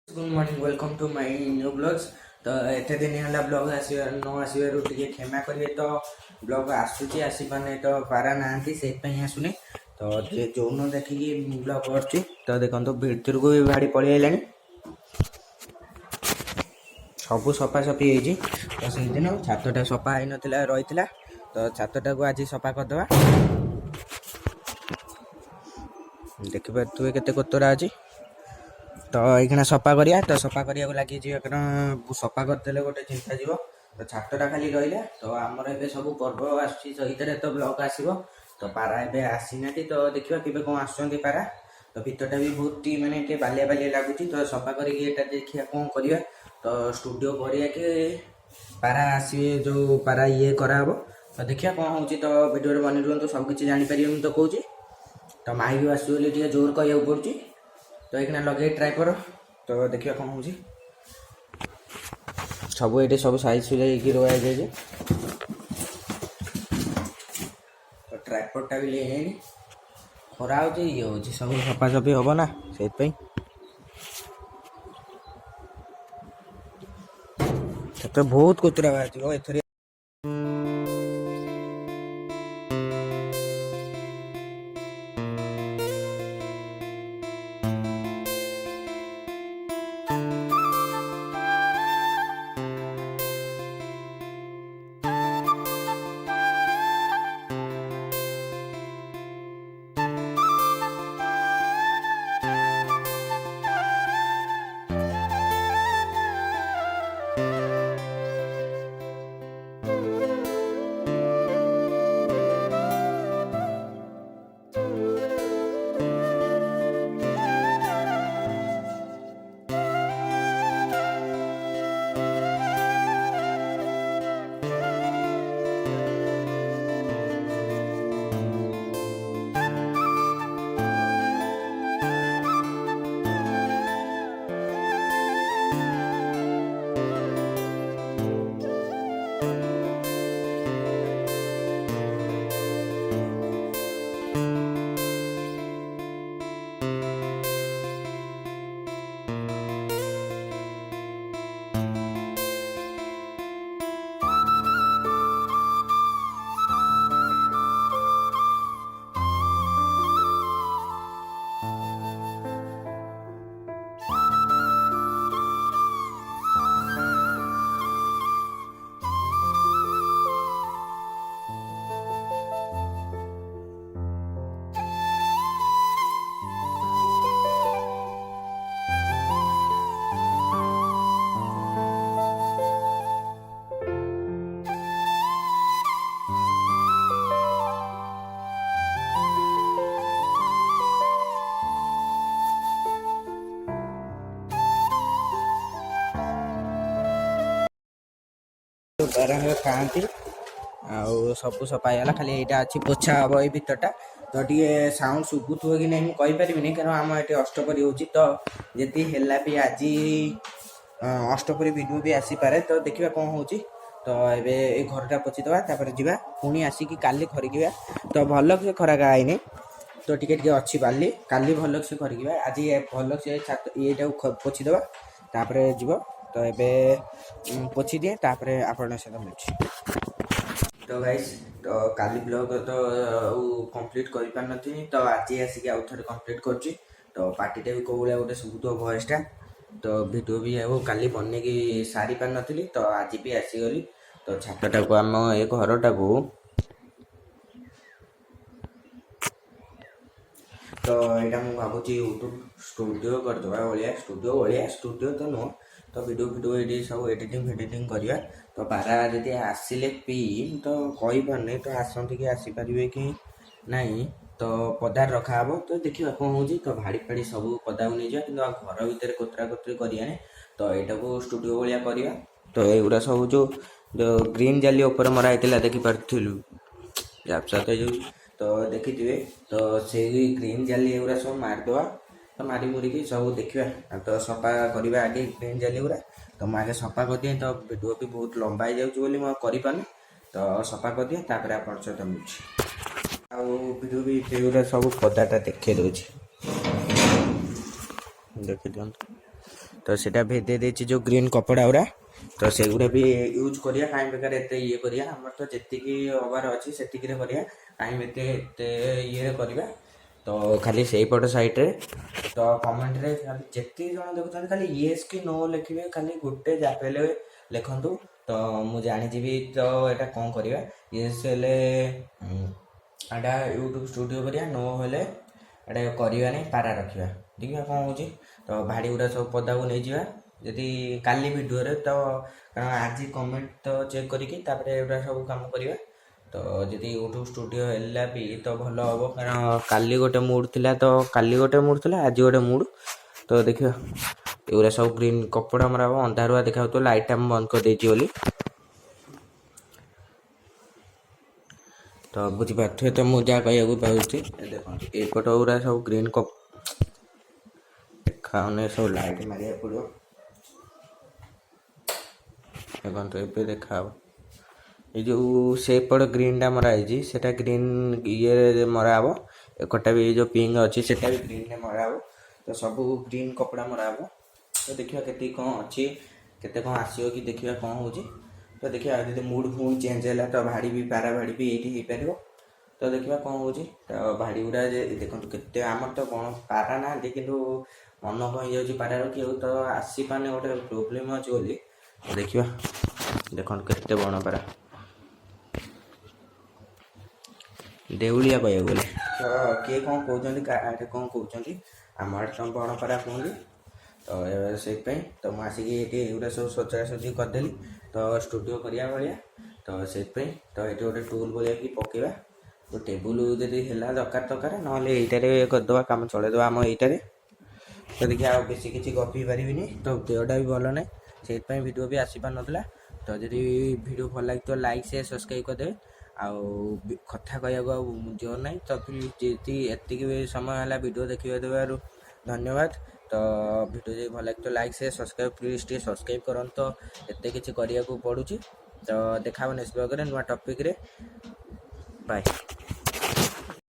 Good morning welcome to my new blogs. तो एत दिन है ब्लॉग आसबार टे क्षमा करेंगे। तो ब्लॉग आसूची आसपाने तो पारा ना से आसुनी। तो जो देखिए ब्लॉग कर तो देखो भितर को भी भाड़ी पलि आइला सब सफासफी होती। तो से दिन छातटा सफा हो ना रही तो छातटा को आज सफा करदे। देखिए केते कोतरा अच्छी। तो ये सफा करिया तो सफा करिया लगी कारण सफा करदे गोटे चिंता जीव। तो छातटा खाली रहा। तो आमर ए सब पर्व आसर तो ब्लॉग आसो। तो पारा ए आसीना। तो देखा के कौन आस पारा। तो भितरटा भी बहुत मानते बालिया बालिया लगुच। तो सफा करके देखिए कौन करवा। तो स्टूडियो करिया कि पारा आसवे जो पारा ये कराब। तो देखिए कौन हो तो वीडियो बनी रुहतु सबकि जापर मुझे तो कौच। तो माई भी आसो जोर कह पड़ी। तो ये लगे ट्राए कर। तो देखिए कौन हो सब ये सब साइज सुजाई रुआ जाए। तो ट्राइपॉडटा भी ले खरा हो ये हो सब सफासफी हम ना से तो बहुत कुतरा बाहर एथर। पारा खाती सब सफाईगला खाली यहाँ अच्छी पोछा हम ये भितरटा। तो टे साउंड शुभुव कि नहीं मुझे कहीपरि कारण आम ये अष्टपरी हो। तो जी है भी आज अष्टपरी भिडियो भी आसीपे। तो देखा कौन हो। तो ये घरटा पोछीदे जा पुणी आसिक काली खरिका। तो भल से खराका आईनी। तो टे अच्छी बाली काली भल से खरिका आज भल से छात ये पोछीदे जीव। तो ये पोछी दिए आपण सहित मिलूँ। तो गाइस तो काली ब्लॉग तो कंप्लीट कर पार नी। तो आज आसिक आउ थे कंप्लीट कर। तो पार्टीटा भी कौ भाया गोटे शुभुव भयसटा। तो भिडियो भी काली बन सारी पार नी। तो आज भी आसीगली। तो छातटा को आम ये घरटा को तो यहाँ मुझे भावुँ यूट्यूब स्टूडियो करदे भाया स्टूडियो तो नुह। तो वीडियो ये सब एडिटिंग फेडिटिंग करवा। तो पारा जदि आसिले पी तो कही पारे। तो आसती कि आसीपारे कि नहीं। तो पदार रखा हे। तो देखिए कौन हो। तो भाड़ी फाड़ी सब पदा को नहीं जा कि घर भितर कोतरा कोतरी करें। तो यहाँ को स्टूडियो भाया करवा। तो युवा सब जो ग्रीन जाली ऊपर मरा होता देखिपरू जापसात जो। तो देखी थे। तो से ग्रीन जाली एगुरा सब मारिदे। तो मारी मुरिकी सब देखा। तो सफा करवा आगे ग्रीन जाली गुरा। तो मुझे आगे सफा कर दिए। तो वीडियो भी बहुत लंबा हो जाऊँगी मुझे कर। तो सफा कर दिए आप सहित मिलूँ। वीडियो भी ये सब पदाटा देखे दूँ देखी दिखाँ। तो सेटा भेदे देछि जो ग्रीन कपड़ा उरा तो सेगुड़ा भी यूज करिया काई बेकार एते ये करिया हमर तो जेतिकी ओवर अछि सेतिकी रे करिया काई एते एते ये करिया तो खाली सेही पट साइड रे तो कमेंट रे खाली जेति जण देखुछन खाली यस कि नो लिखिबे खाली गुटे जापेले लिखंतु तो मु जानि जिवि तो एटा कोन करिया यस हेले एटा यूट्यूब स्टूडियो करिया नो हेले एटा करिया नै पारा रखिया देखिया कोन होची तो भाड़ी गुड़ा सब पदा को नै जिवा यदि काली वीडियो रे तो कारण आज कमेंट तो चेक करिकी तापरे एटा सब काम करिया तो यदि यूट्यूब स्टूडियो हेला भी तो भलो हबो कारण काली गोटे मूड थिला तो काली गोटे मूड थिला आज गोटे मूड तो देखियो एउरा सब ग्रीन कपड़ा मरा अंधारुआ देखा तो लाइट हम बंद कर देछि बोली तो बुझी पाथे तो मु जा कहया को पाउछि देखो एपट उरा सब ग्रीन कप खाने सब लाइट मारिया पड़ो देखो तो एपे देखाओ ये जो सेपट ग्रीन टा मरा है सेटा ग्रीन ये मराब एकटा भी जो पिंक अच्छी सेटा भी ग्रीन ने मराब तो सब ग्रीन कपड़ा मराब तो देखिए केते कौन अच्छी केते कौन आसियो कि देखिए कौन होची तो देखिए यदि मूड फूड चेंज है तो भाड़ी भी पारा भाड़ी भी ये हो पार तो देखिए कौन होची तो भाड़ी गुड़ा देखो केते आमर तो कौन पारा ना किंतु मन कहीं जाऊँ पारा रखी तो आसी पाने गोटे प्रोब्लेम अच्छी बोली देखिए देखो केते बण पारा देउलिया कह गले तो किए कौन कहते कौन कहते आम आड़े तो बण पारा कहते तो से तो मुझे ये सब सजासजी करदेली तो स्टूडियो करिया भाया तो से तो ये गोटे टूल भाया कि पकेबा तो टेबुल जदि है दरकार दरकार ना करदे कम चलैदे आम यहीटारे तो देखिए आ बेसी किसी गपी पारि तो देहटा भी भल ना से वीडियो भी आसी पार नाला तो जदि वीडियो भल लगे तो लाइक शेयर सब्सक्राइब करदे आउ कथा कहया जोर ना तो जी एति समय है वीडियो देखा देवर धन्यवाद तो वीडियो जो भल लगे तो लाइक शेयर सब्सक्राइब प्लीज टे सब्सक्राइब करन तो एते किछि करिया को पड़ुछि तो देखा नेक्स्ट ब्लॉग रे नुआ टॉपिक रे बाय।